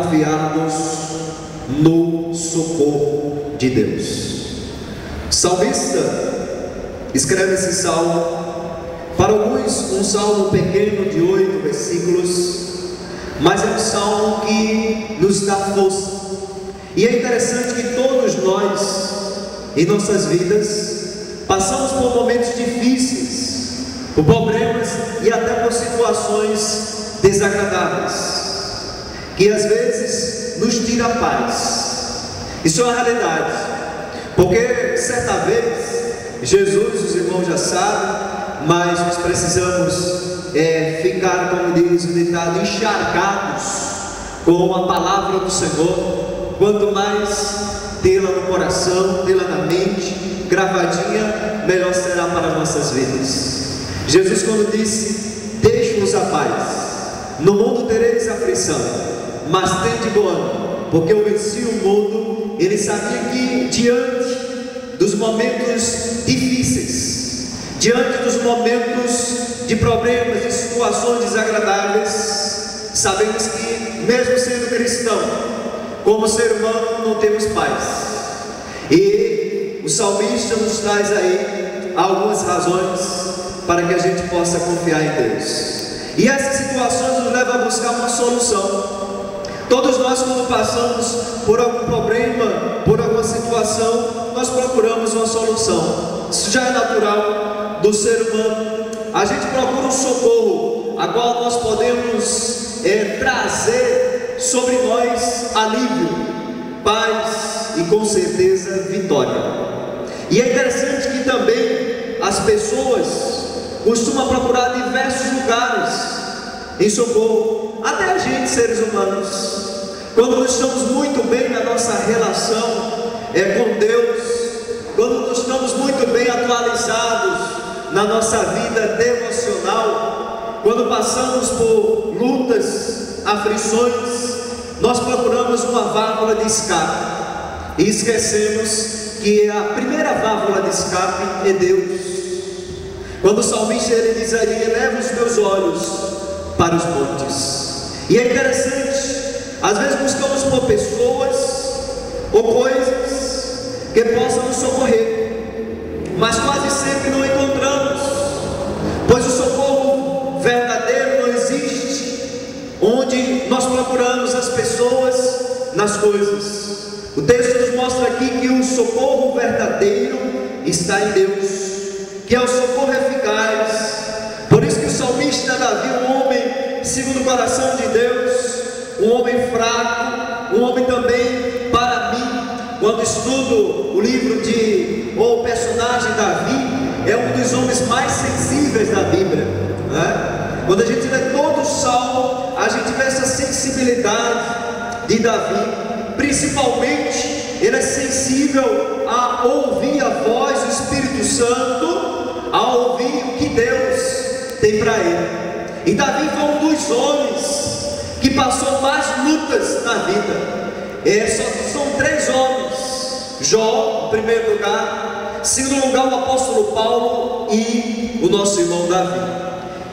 confiarmos no socorro de Deus. O salmista escreve esse salmo, para alguns um salmo pequeno de 8 versículos, mas é um salmo que nos dá força. E é interessante que todos nós, em nossas vidas, passamos por momentos difíceis, por problemas e até por situações desagradáveis, que às vezes nos tira a paz. Isso é uma realidade, porque certa vez, Jesus, os irmãos já sabem, mas nós precisamos ficar, como diz o ditado, encharcados com a palavra do Senhor. Quanto mais tê-la no coração, tê-la na mente, gravadinha, melhor será para nossas vidas. Jesus, quando disse: deixe-vos a paz, no mundo tereis aflição, mas tende bom ânimo, porque eu venci o mundo. Ele sabia que diante dos momentos difíceis, diante dos momentos de problemas, de situações desagradáveis, sabemos que mesmo sendo cristão, como ser humano, não temos paz. E o salmista nos traz aí algumas razões para que a gente possa confiar em Deus. E essas situações nos levam a buscar uma solução. Todos nós, quando passamos por algum problema, por alguma situação, nós procuramos uma solução. Isso já é natural do ser humano. A gente procura um socorro, a qual nós podemos trazer sobre nós alívio, paz e com certeza vitória. E é interessante que também as pessoas costumam procurar diversos lugares em socorro. Até a gente, seres humanos, quando nós estamos muito bem na nossa relação com Deus, quando nós estamos muito bem atualizados na nossa vida devocional, quando passamos por lutas, aflições, nós procuramos uma válvula de escape e esquecemos que a primeira válvula de escape é Deus. Quando o salmista ele diz ali: eleva os meus olhos para os montes. E é interessante, às vezes buscamos por pessoas ou coisas que possam nos socorrer, mas quase sempre não encontramos, pois o socorro verdadeiro não existe onde nós procuramos as pessoas nas coisas. O texto nos mostra aqui que o socorro verdadeiro está em Deus, que é o socorro eficaz. Por isso que o salmista Davi, um homem segundo o coração de Deus, um homem fraco, um homem também, para mim, quando estudo o livro ou o personagem Davi, é um dos homens mais sensíveis da Bíblia, né? Quando a gente lê todo o salmo, a gente vê essa sensibilidade de Davi. Principalmente, ele é sensível a ouvir a voz do Espírito Santo, a ouvir o que Deus tem para ele. E Davi foi um dos homens que passou mais lutas na vida. São 3 homens: Jó, em primeiro lugar, em segundo lugar, o apóstolo Paulo e o nosso irmão Davi.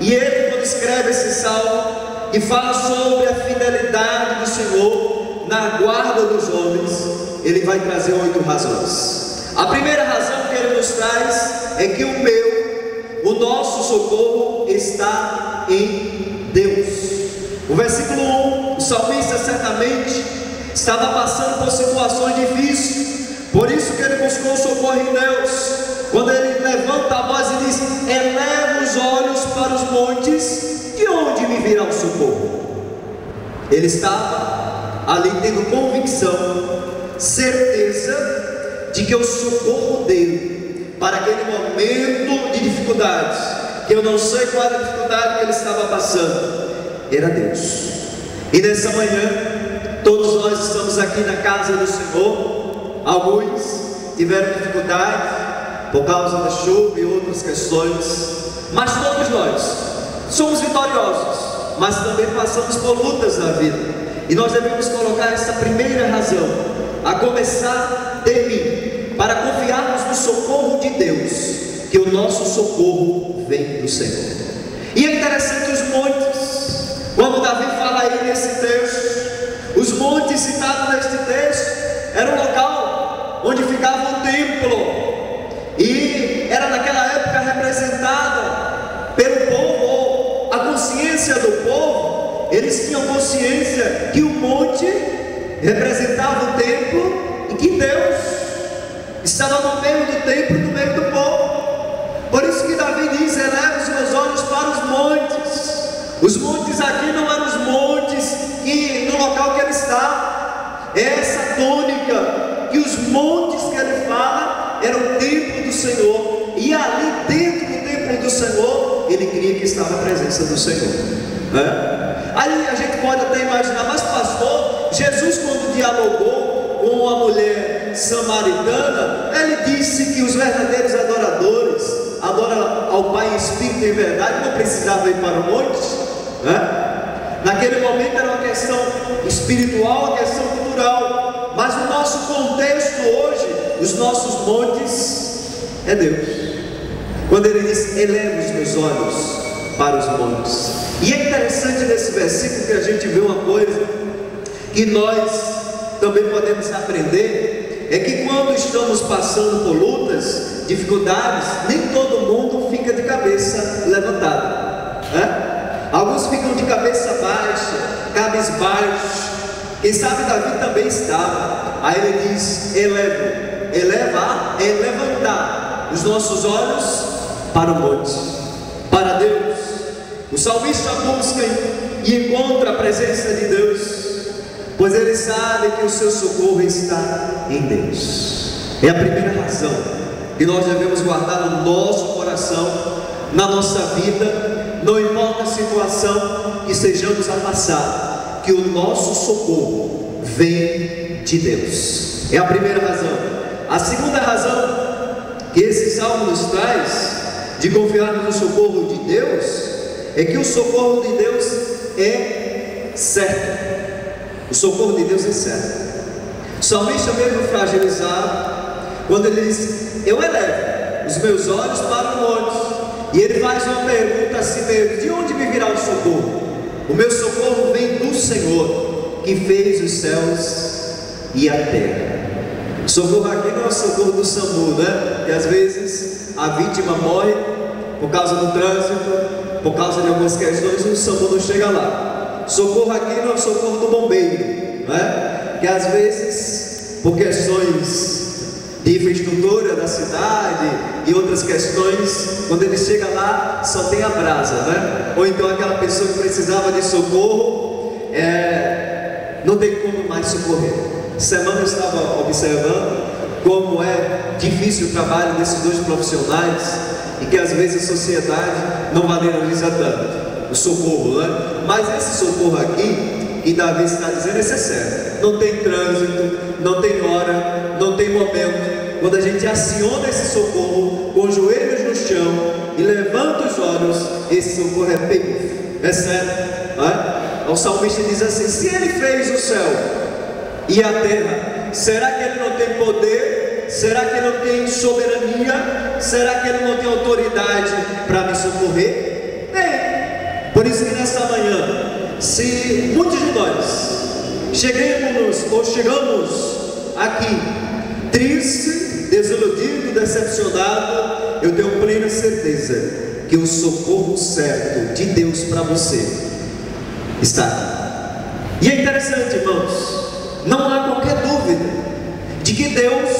E ele, quando escreve esse salmo e fala sobre a fidelidade do Senhor na guarda dos homens, ele vai trazer 8 razões. A primeira razão que ele nos traz é que o nosso socorro está em Deus. O versículo 1, o salmista certamente estava passando por situações difíceis, por isso que ele buscou socorro em Deus. Quando ele levanta a voz e diz: eleva os olhos para os montes, de onde me virá o socorro? Ele estava ali tendo convicção, certeza de que o socorro dele para aquele momento de dificuldade, que eu não sei qual era a dificuldade que ele estava passando, era Deus. E nessa manhã, todos nós estamos aqui na casa do Senhor. Alguns tiveram dificuldade por causa da chuva e outras questões, mas todos nós somos vitoriosos, mas também passamos por lutas na vida. E nós devemos colocar essa primeira razão, a começar de mim, para confiarmos no socorro de Deus, que o nosso socorro vem do Senhor. E é interessante os montes, quando Davi fala aí nesse texto, os montes monte citado neste texto era um local onde ficava o templo, e era naquela época representada pelo povo, ou a consciência do povo. Eles tinham consciência que o monte representava o templo e que Deus estava no meio do templo, no meio do povo. Por isso que Davi diz: eleva os meus olhos para os montes. Os montes aqui não eram os montes que no local que ele está. É essa tônica, que os montes que ele fala era o templo do Senhor, e ali dentro do templo do Senhor ele cria que estava a presença do Senhor, né? Aí a gente pode até imaginar: mas pastor, Jesus, quando dialogou com a mulher samaritana, ele disse que os verdadeiros adoradores adoram ao Pai em espírito e em verdade, não precisava ir para o monte, né? Naquele momento era uma questão espiritual, uma questão cultural, mas no nosso contexto hoje, os nossos montes é Deus. Quando ele diz: eleva os meus olhos para os montes. E é interessante nesse versículo que a gente vê uma coisa que nós também podemos aprender: é que quando estamos passando por lutas, dificuldades, nem todo mundo fica de cabeça levantada, né? Alguns ficam de cabeça baixa, cabisbaixo. Quem sabe Davi também estava. Aí ele diz: elevar é levantar os nossos olhos para o monte, para Deus. O salmista busca e encontra a presença de Deus, pois ele sabe que o seu socorro está em Deus. É a primeira razão que nós devemos guardar no nosso coração, na nossa vida. Não importa a situação que estejamos a passar, que o nosso socorro vem de Deus. É a primeira razão. A segunda razão que esse salmo nos traz de confiarmos no socorro de Deus é que o socorro de Deus é certo. O socorro de Deus é certo. O salmista, mesmo fragilizado, quando ele diz: eu elevo os meus olhos para o monte, e ele faz uma pergunta a si mesmo: de onde me virá o socorro? O meu socorro vem do Senhor, que fez os céus e a terra. Socorro aqui não é o socorro do SAMU, né? Que às vezes a vítima morre por causa do trânsito, por causa de algumas questões, e o SAMU não chega lá. Socorro aqui não é o socorro do bombeiro, né? Que às vezes, por questões de infraestrutura da cidade e outras questões, quando ele chega lá só tem a brasa, né? Ou então aquela pessoa que precisava de socorro não tem como mais socorrer. Semana eu estava observando como é difícil o trabalho desses dois profissionais, e que às vezes a sociedade não valoriza tanto o socorro, né? Mas esse socorro aqui que Davi está dizendo, esse é certo. Não tem trânsito, não tem hora, não tem momento. Quando a gente aciona esse socorro com os joelhos no chão e levanta os olhos, esse socorro é bem, é certo, né? O salmista diz assim: se ele fez o céu e a terra, será que ele não tem poder? Será que ele não tem soberania? Será que ele não tem autoridade para me socorrer? Tem. Por isso que nesta manhã, se muitos de nós chegamos aqui triste, desiludido, decepcionado, eu tenho plena certeza que o socorro certo de Deus para você está aqui. E é interessante, irmãos, não há qualquer dúvida de que Deus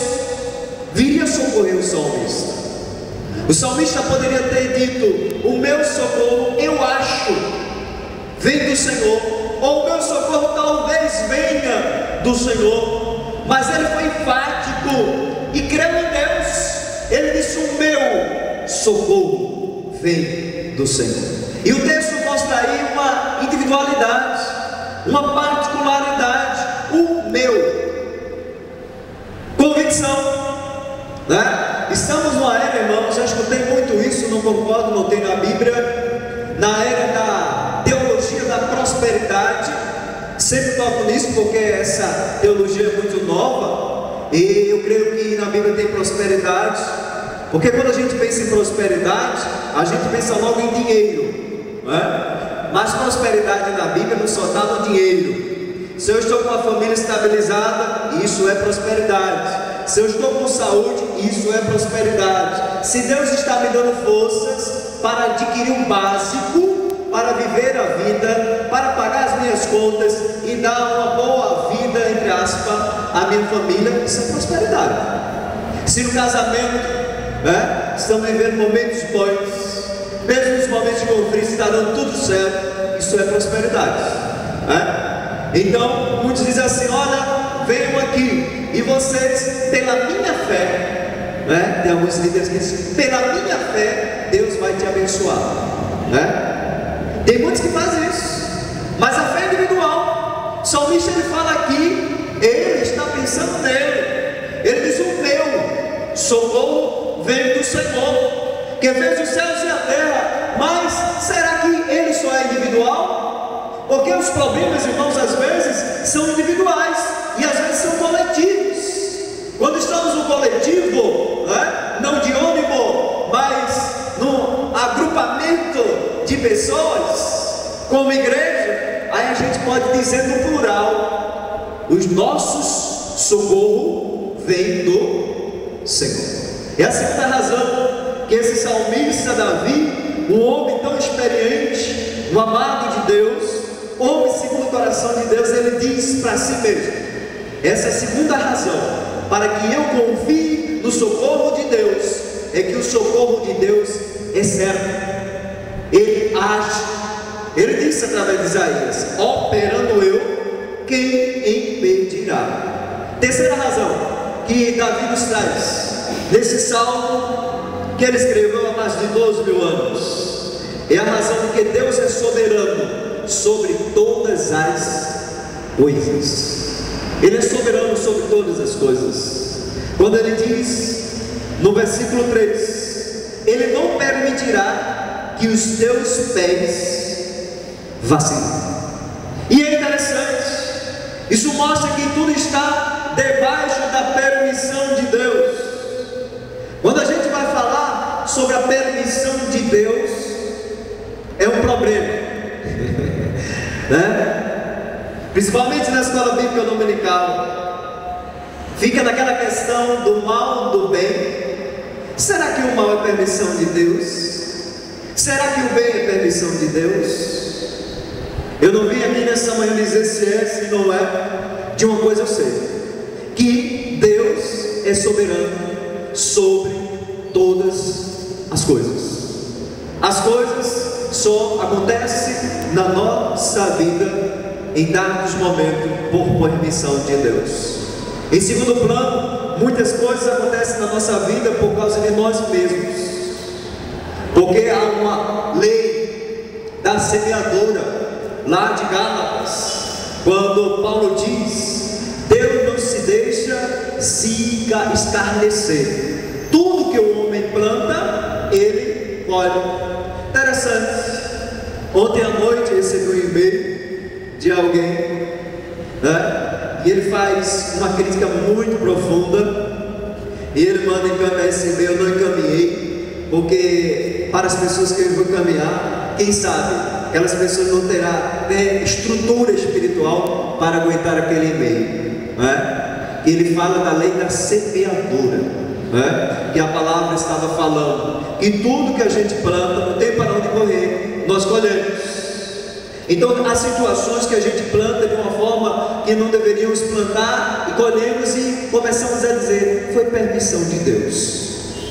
viria socorrer o salmista. O salmista poderia ter dito: o meu socorro, eu acho, vem do Senhor, ou o meu socorro talvez venha do Senhor, mas ele foi enfático e creu em Deus. Ele disse: o meu socorro vem do Senhor. E o texto mostra aí uma individualidade, uma particularidade, o meu. Convicção, né? Estamos numa era, irmãos, já escutei muito isso, não concordo, não tem na Bíblia, na era da teologia da prosperidade. Sempre toco nisso porque essa teologia é muito nova, e eu creio que na Bíblia tem prosperidade, porque quando a gente pensa em prosperidade, a gente pensa logo em dinheiro, né? Mas prosperidade na Bíblia não só está no dinheiro. Se eu estou com uma família estabilizada, isso é prosperidade. Se eu estou com saúde, isso é prosperidade. Se Deus está me dando forças para adquirir um básico, para viver a vida, para pagar as minhas contas e dar uma boa vida, entre aspas, à minha família, isso é prosperidade. Se no casamento, estamos vivendo momentos bons, mesmo nos momentos de conflito está dando tudo certo, isso é prosperidade. Então, muitos dizem assim: olha, venham aqui, e vocês, pela minha fé, tem alguns líderes que dizem: pela minha fé, Deus vai te abençoar. Tem muitos que fazem isso, mas a fé é individual. O salmista ele fala aqui, ele está pensando nele. Ele diz: o meu socorro vem do Senhor, que fez os céus e a terra. Mas será que ele só é individual? Porque os problemas, irmãos, às vezes são individuais e às vezes são coletivos. Quando estamos no coletivo, não de ônibus, mas no agrupamento de pessoas, como igreja, aí a gente pode dizer no plural: os nossos socorro vem do Senhor. É a segunda razão que esse salmista Davi, um homem tão experiente, um amado de Deus, homem segundo o coração de Deus, ele diz para si mesmo: essa é a segunda razão para que eu confie no socorro de Deus, é que o socorro de Deus é certo, ele age. Ele disse através de Isaías: operando eu, quem impedirá? Terceira razão que Davi nos traz nesse salmo que ele escreveu há mais de 12 mil anos, é a razão de que Deus é soberano sobre todas as coisas. Ele é soberano sobre todas as coisas. Quando ele diz no versículo 3: ele não permitirá que os teus pés vacilem. E é interessante, isso mostra que tudo está debaixo da permissão de Deus. Quando a gente vai falar sobre a permissão de Deus, é um problema, principalmente na escola bíblica dominical, fica naquela questão do mal, do bem. Será que o mal é permissão de Deus? Será que o bem é permissão de Deus? Eu não vim aqui nessa manhã dizer se é, se não é. De uma coisa eu sei, que Deus é soberano sobre todas as coisas. As coisas só acontecem na nossa vida em dados momentos por permissão de Deus. Em segundo plano, muitas coisas acontecem na nossa vida por causa de nós mesmos, porque há uma lei da semeadura lá de Gálatas, quando Paulo diz: Deus não se deixa se escarnecer, tudo que o homem planta, ele colhe. Interessante, ontem à noite recebi um e-mail de alguém, e ele faz uma crítica muito profunda, e ele manda encaminhar esse e-mail. Eu não encaminhei, porque para as pessoas que eu vou encaminhar, quem sabe, aquelas pessoas não terão estrutura espiritual para aguentar aquele e-mail. Ele fala da lei da semeadura, que a palavra estava falando, que tudo que a gente planta, não tem para onde correr, nós colhemos. Então há situações que a gente planta de uma forma que não deveríamos plantar, e colhemos e começamos a dizer: foi permissão de Deus.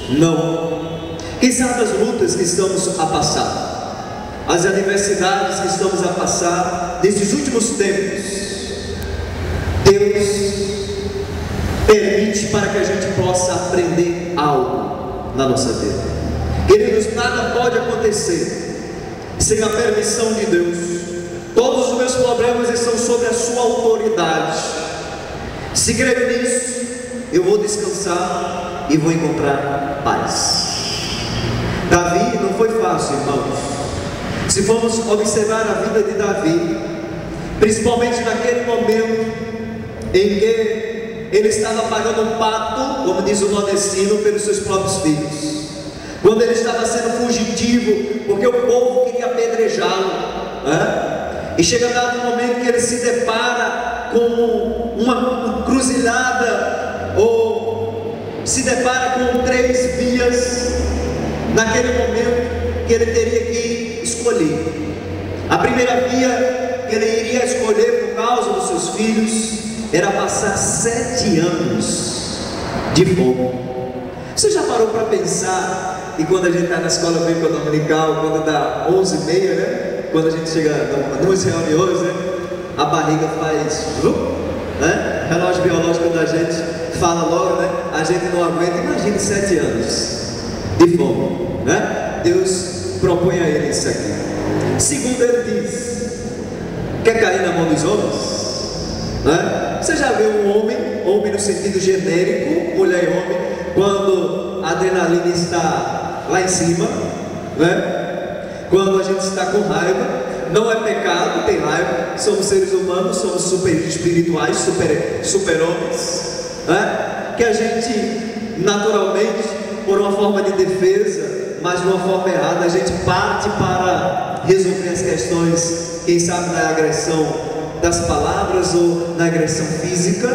Não. Quem sabe as lutas que estamos a passar, as adversidades que estamos a passar nesses últimos tempos, Deus permite para que a gente possa aprender algo na nossa vida. Queridos, nada pode acontecer sem a permissão de Deus. Todos os meus problemas estão sob a sua autoridade. Se crer nisso, eu vou descansar e vou encontrar paz. Davi não foi fácil, irmãos. Se formos observar a vida de Davi, principalmente naquele momento em que ele estava pagando um pato, como diz o nordestino, pelos seus próprios filhos, quando ele estava sendo fugitivo, porque o povo queria apedrejá-lo, e chega dado um momento que ele se depara com uma encruzilhada, ou se depara com 3 vias naquele momento que ele teria que escolher. A primeira via que ele iria escolher por causa dos seus filhos era passar 7 anos de fome. Você já parou para pensar? E quando a gente está na escola bíblica dominical, quando dá 11h30, né? Quando a gente chega nas reuniões, né? A barriga faz, né? O relógio biológico da gente fala logo, né? A gente não aguenta. Imagine 7 anos de fome, né? Deus propõe a ele isso aqui. Segundo, ele diz: quer cair na mão dos homens? Né? Você já viu um homem no sentido genérico, mulher e homem, quando a adrenalina está lá em cima, né? Quando a gente está com raiva, não é pecado ter raiva, somos seres humanos, somos super espirituais, super-homens, né? Que a gente naturalmente, por uma forma de defesa, mas de uma forma errada, a gente parte para resolver as questões, quem sabe na agressão das palavras ou na agressão física.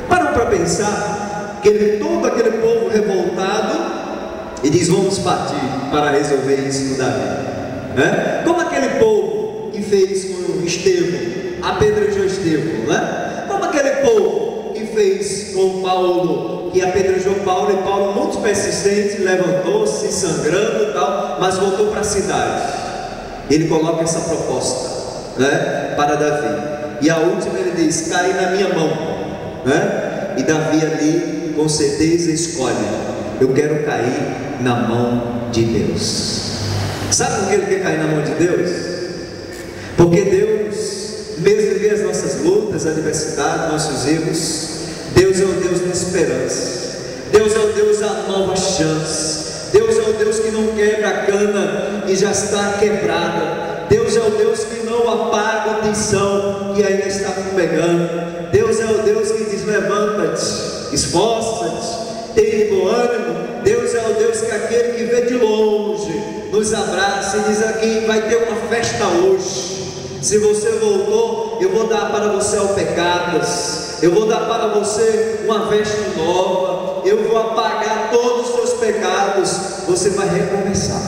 Param para pensar que todo aquele povo revoltado, e diz: vamos partir para resolver isso com Davi, né? Como aquele povo que fez com Estevão, apedrejou Estevão, né? Como aquele povo que fez com Paulo, que apedrejou Paulo, e Paulo, muito persistente, levantou-se sangrando e tal, mas voltou para a cidade. Ele coloca essa proposta, né, para Davi, e a última ele diz: cai na minha mão, né? E Davi ali com certeza escolhe: eu quero cair na mão de Deus. Sabe por que ele quer cair na mão de Deus? Porque Deus, mesmo em meio às nossas lutas, adversidades, nossos erros, Deus é o Deus da esperança. Deus é o Deus da nova chance. Deus é o Deus que não quebra a cana e já está quebrada. Deus é o Deus que não apaga a tensão que ainda está fumegando. Deus é o Deus que diz: levanta-te, esforça-te, tem bom ânimo. Deus é o Deus que é aquele que vê de longe, nos abraça e diz: aqui vai ter uma festa hoje. Se você voltou, eu vou dar para você alpecadas, eu vou dar para você uma veste nova, eu vou apagar todos os seus pecados, você vai recomeçar.